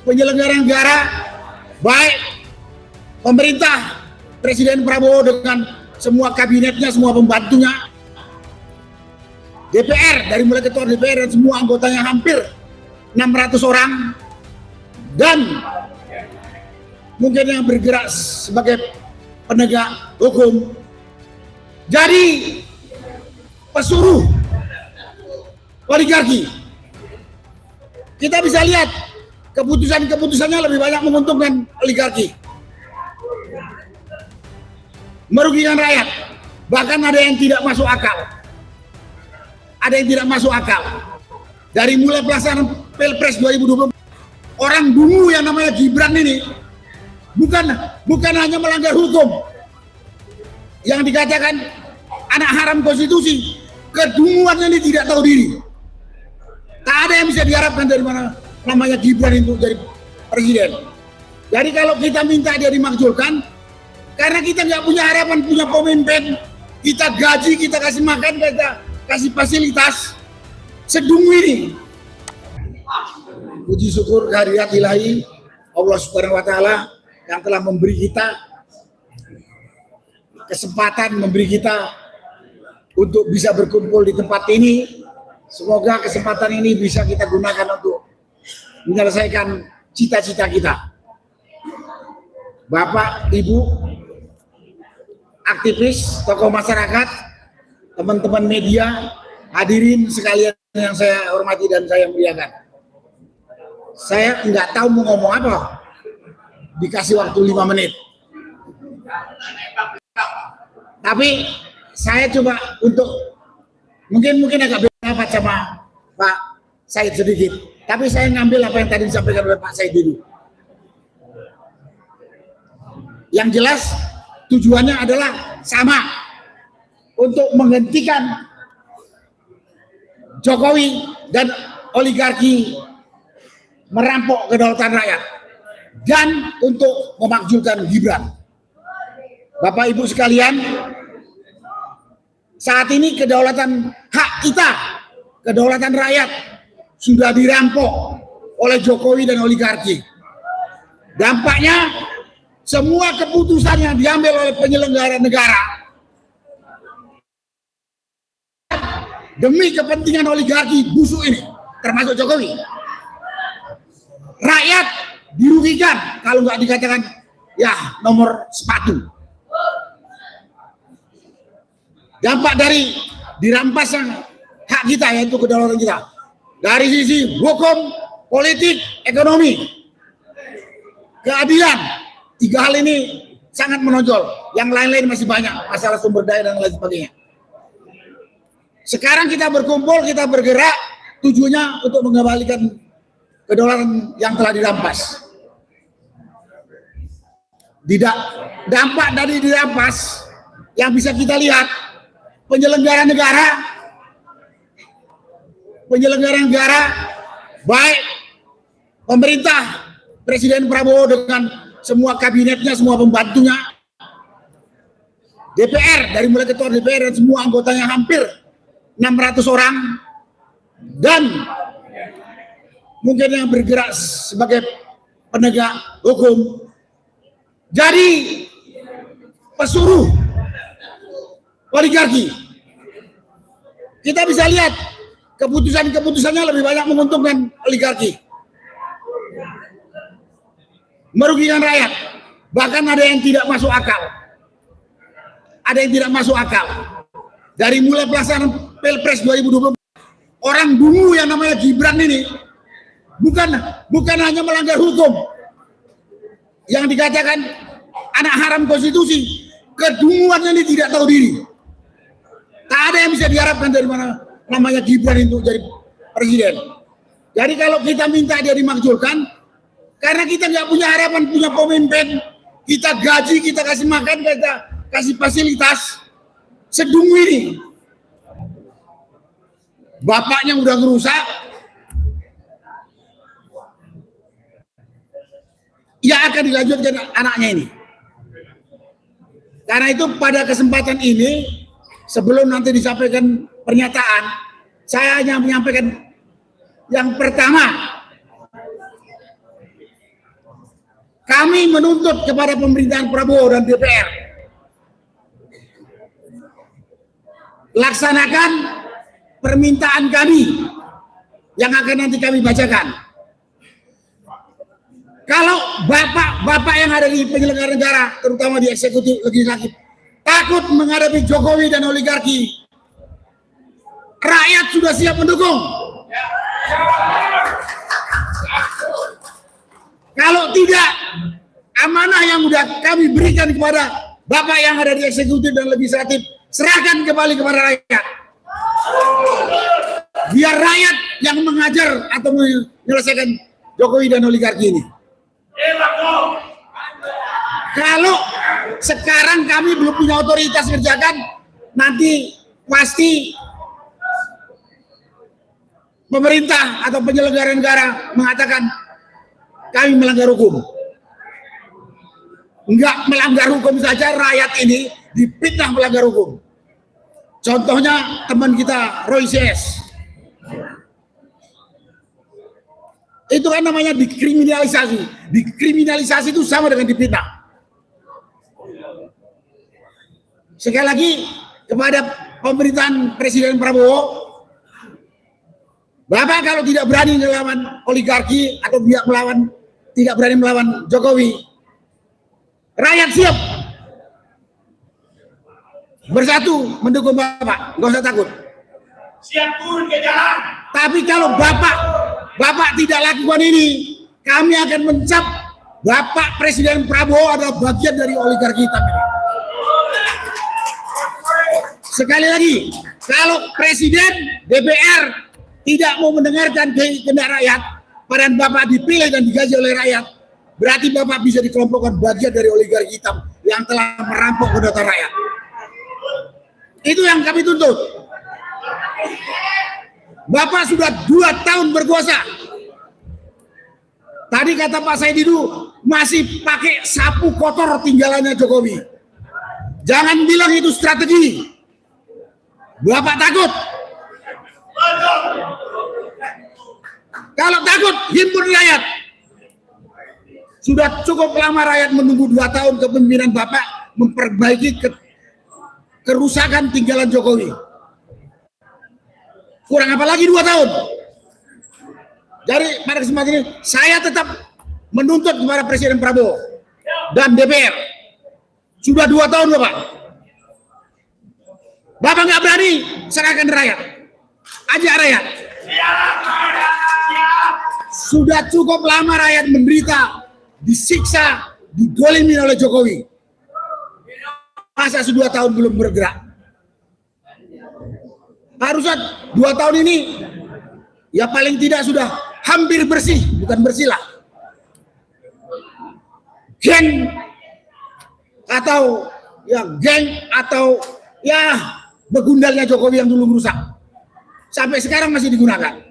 penyelenggara negara, baik pemerintah, Presiden Prabowo dengan semua kabinetnya, semua pembantunya, DPR, dari mulai ketua DPR dan semua anggotanya hampir 600 orang, dan mungkin yang bergerak sebagai penegak hukum, jadi pesuruh oligarki. Kita bisa lihat keputusan-keputusannya lebih banyak menguntungkan oligarki, merugikan rakyat. Bahkan ada yang tidak masuk akal. Ada yang tidak masuk akal. Dari mulai pelaksanaan Pilpres 2024, orang dungu yang namanya Gibran ini bukan hanya melanggar hukum yang dikatakan anak haram konstitusi, kedunguannya ini tidak tahu diri. Tak ada yang bisa diharapkan dari mana namanya Gibran itu jadi presiden. Jadi kalau kita minta dia dimakzulkan, karena kita nggak punya harapan punya pemimpin, kita gaji, kita kasih makan, kita kasih fasilitas sedungu ini. Puji syukur kehadirat ilahi Allah Subhanahu wa Ta'ala yang telah memberi kita kesempatan, memberi kita untuk bisa berkumpul di tempat ini. Semoga kesempatan ini bisa kita gunakan untuk menyelesaikan cita-cita kita. Bapak, Ibu, aktivis, tokoh masyarakat, teman-teman media, hadirin sekalian yang saya hormati dan saya muliakan. Saya nggak tahu mau ngomong apa, dikasih waktu 5 menit. Tapi saya coba untuk mungkin agak beda sama Pak Said sedikit. Tapi saya ngambil apa yang tadi disampaikan oleh Pak Said dulu. Yang jelas tujuannya adalah sama, untuk menghentikan Jokowi dan oligarki merampok kedaulatan rakyat, dan untuk memakzulkan Gibran. Bapak Ibu sekalian, saat ini kedaulatan hak kita, kedaulatan rakyat sudah dirampok oleh Jokowi dan oligarki. Dampaknya semua keputusan yang diambil oleh penyelenggara negara demi kepentingan oligarki busuk ini, termasuk Jokowi, rakyat dirugikan kalau nggak dikatakan ya nomor sepatu. Dampak dari dirampasnya hak kita, yaitu kedaulatan kita, dari sisi hukum, politik, ekonomi, keadilan, 3 hal ini sangat menonjol. Yang lain-lain masih banyak, masalah sumber daya dan lain sebagainya. Sekarang kita berkumpul, kita bergerak, tujuannya untuk mengembalikan kedaulatan yang telah dirampas. Dampak dari dirampas yang bisa kita lihat, penyelenggara negara, baik pemerintah, Presiden Prabowo dengan semua kabinetnya, semua pembantunya, DPR, dari mulai ketua DPR dan semua anggotanya hampir 600 orang, dan mungkin yang bergerak sebagai penegak hukum, jadi pesuruh oligarki. Kita bisa lihat keputusan-keputusannya lebih banyak menguntungkan oligarki, merugikan rakyat. Bahkan ada yang tidak masuk akal. Dari mulai pelaksanaan Pilpres 2024, orang dungu yang namanya Gibran ini bukan hanya melanggar hukum yang dikatakan anak haram konstitusi, kedunguannya ini tidak tahu diri. Tak ada yang bisa diharapkan dari mana namanya Gibran itu jadi presiden. Jadi kalau kita minta dia dimakzulkan, karena kita nggak punya harapan punya pemimpin, kita gaji, kita kasih makan, kita kasih fasilitas sedungu ini. Bapaknya udah ngerusak, ya akan dilanjutkan anaknya ini. Karena itu pada kesempatan ini, sebelum nanti disampaikan pernyataan, saya hanya menyampaikan yang pertama, kami menuntut kepada pemerintahan Prabowo dan DPR, laksanakan permintaan kami yang akan nanti kami bacakan. Kalau bapak-bapak yang ada di penyelenggara negara, terutama di eksekutif legislatif, takut menghadapi Jokowi dan oligarki, rakyat sudah siap mendukung. Kalau tidak, amanah yang sudah kami berikan kepada bapak yang ada di eksekutif dan legislatif, serahkan kembali kepada rakyat. Biar rakyat yang mengajar atau menyelesaikan Jokowi dan oligarki ini. Kalau sekarang kami belum punya otoritas kerjakan, nanti pasti pemerintah atau penyelenggara negara mengatakan kami melanggar hukum. Enggak melanggar hukum saja, rakyat ini dipitnah melanggar hukum. Contohnya teman kita Roy CS. Itu kan namanya dikriminalisasi. Dikriminalisasi itu sama dengan dipitnah. Sekali lagi kepada pemerintahan Presiden Prabowo, Bapak kalau tidak berani melawan oligarki atau tidak berani melawan Jokowi, rakyat siap bersatu mendukung Bapak, nggak usah takut. Siap turun ke jalan. Tapi kalau Bapak tidak lakukan ini, kami akan mencap Bapak Presiden Prabowo adalah bagian dari oligarki hitam ini. Sekali lagi, kalau Presiden DPR tidak mau mendengarkan kehendak rakyat, padahal Bapak dipilih dan digaji oleh rakyat, berarti Bapak bisa dikelompokkan bagian dari oligarki hitam yang telah merampok kedaulatan rakyat. Itu yang kami tuntut. Bapak sudah 2 tahun berkuasa. Tadi kata Pak Saididu masih pakai sapu kotor tinggalannya Jokowi. Jangan bilang itu strategi. Bapak takut. Kalau takut, himpun rakyat. Sudah cukup lama rakyat menunggu 2 tahun kepemimpinan Bapak memperbaiki kerusakan tinggalan Jokowi. Kurang apa lagi 2 tahun. Jadi pada kesempatan ini saya tetap menuntut kepada Presiden Prabowo dan DPR. Sudah 2 tahun Bapak. Bapak nggak berani serahkan rakyat. Ajak rakyat. Sudah cukup lama rakyat menderita, disiksa, digolimi oleh Jokowi. Masa 2 tahun belum bergerak? Harusnya 2 tahun ini ya paling tidak sudah hampir bersih, bukan bersih lah. Geng atau begundalnya Jokowi yang dulu merusak. Sampai sekarang masih digunakan.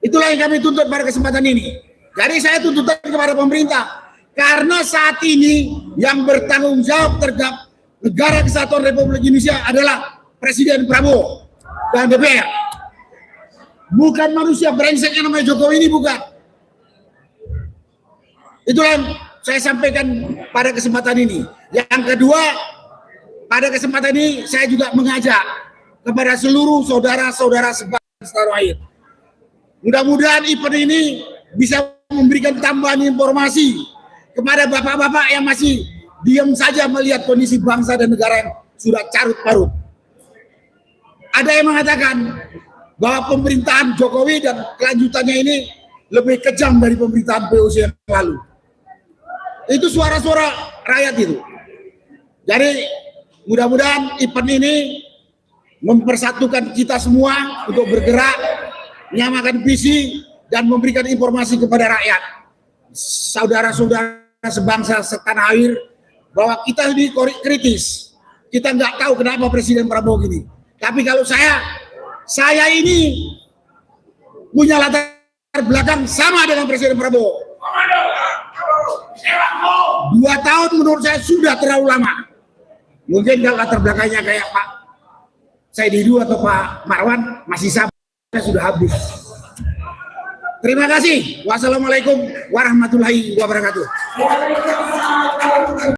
Itulah yang kami tuntut pada kesempatan ini. Jadi saya tuntutan kepada pemerintah, karena saat ini yang bertanggung jawab terhadap negara kesatuan Republik Indonesia adalah Presiden Prabowo dan DPR. Bukan manusia brengsek yang namanya Jokowi ini, bukan. Itulah yang saya sampaikan pada kesempatan ini. Yang kedua, pada kesempatan ini saya juga mengajak kepada seluruh saudara-saudara sebangsa setanah air. Mudah-mudahan event ini bisa memberikan tambahan informasi kepada bapak-bapak yang masih diam saja melihat kondisi bangsa dan negara yang sudah carut marut. Ada yang mengatakan bahwa pemerintahan Jokowi dan kelanjutannya ini lebih kejam dari pemerintahan POC yang lalu. Itu suara-suara rakyat itu. Jadi mudah-mudahan event ini mempersatukan kita semua untuk bergerak, menyamakan visi, dan memberikan informasi kepada rakyat, saudara-saudara sebangsa setanah air, bahwa kita ini kritis. Kita nggak tahu kenapa Presiden Prabowo gini. Tapi kalau saya ini punya latar belakang sama dengan Presiden Prabowo. 2 tahun menurut saya sudah terlalu lama. Mungkin kalau latar belakangnya kayak Pak Saididu atau Pak Marwan masih sama, sudah habis. Terima kasih. Wassalamualaikum warahmatullahi wabarakatuh.